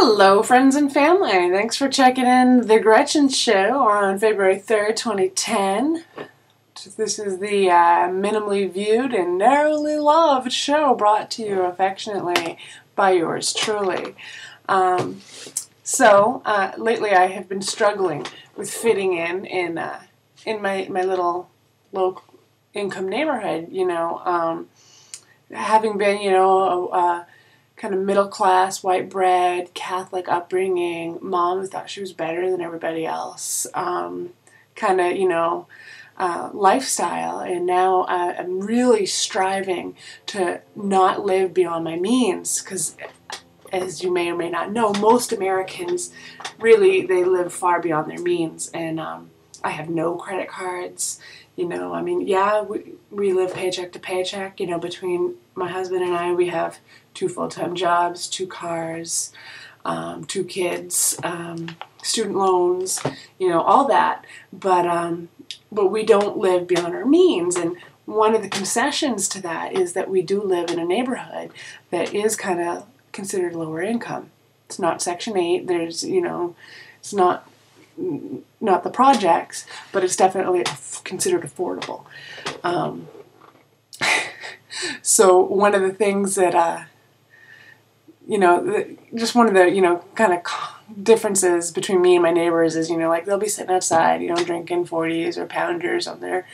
Hello, friends and family. Thanks for checking in the Gretchen Show on February 3rd, 2010. This is the minimally viewed and narrowly loved show brought to you affectionately by yours truly. Lately I have been struggling with fitting in my little low-income neighborhood, having been, kind of middle-class, white bread, Catholic upbringing, mom who thought she was better than everybody else, lifestyle. And now I'm really striving to not live beyond my means because, as you may or may not know, most Americans really, they live far beyond their means. And I have no credit cards. We live paycheck to paycheck. Between my husband and I, we have 2 full-time jobs, 2 cars, 2 kids, student loans, all that. But we don't live beyond our means. And one of the concessions to that is that we do live in a neighborhood that is kind of considered lower income. It's not Section 8. There's, it's not the projects, but it's definitely considered affordable. So one of the things that, just one of the, kind of differences between me and my neighbors is, they'll be sitting outside, drinking 40s or pounders on their,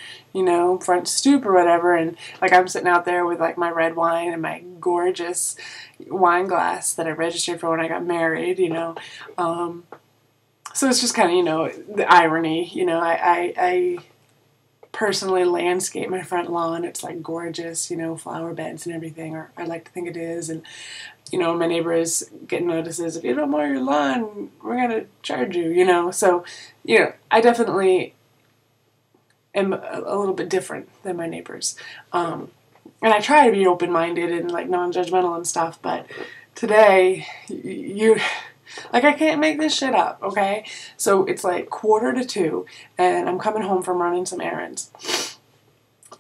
front stoop or whatever. And I'm sitting out there with my red wine and my gorgeous wine glass that I registered for when I got married, So it's just kind of, the irony, I personally landscape my front lawn. It's gorgeous, flower beds and everything, or I like to think it is. And, my neighbors get notices, if you don't mow your lawn, we're going to charge you, So, I definitely am a little bit different than my neighbors. And I try to be open-minded and non-judgmental and stuff, but today, I can't make this shit up, okay? So it's 1:45, and I'm coming home from running some errands.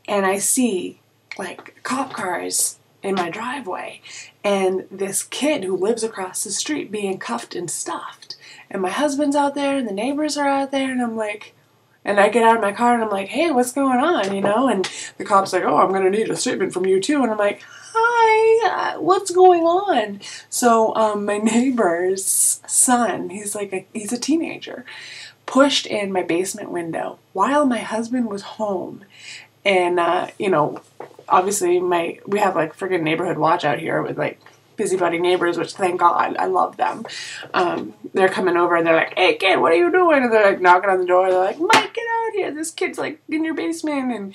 And I see, cop cars in my driveway, and this kid who lives across the street being cuffed and stuffed. And my husband's out there, and the neighbors are out there, and I'm and I get out of my car, and I'm hey, what's going on, And the cop's oh, I'm going to need a statement from you, too. And I'm hi, what's going on? So my neighbor's son, he's a teenager, pushed in my basement window while my husband was home. And, obviously we have friggin' neighborhood watch out here with busybody neighbors, which thank God, I love them. They're coming over and they're hey kid, what are you doing? And they're knocking on the door. They're Mike, get out here. This kid's in your basement. And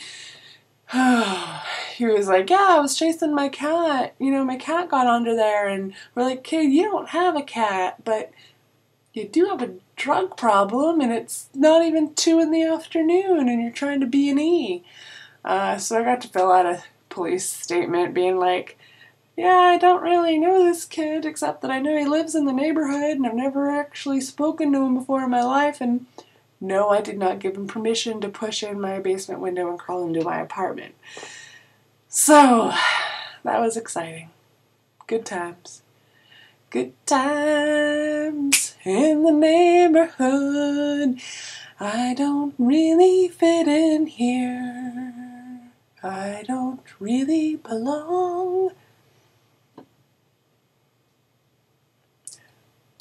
he was yeah, I was chasing my cat. My cat got under there. And we're kid, you don't have a cat, but you do have a drug problem, and it's not even 2 in the afternoon, and you're trying to B&E. So I got to fill out a police statement being yeah, I don't really know this kid, except that I know he lives in the neighborhood, and I've never actually spoken to him before in my life, and no, I did not give him permission to push in my basement window and crawl into my apartment. So, that was exciting. Good times. Good times in the neighborhood. I don't really fit in here. I don't really belong.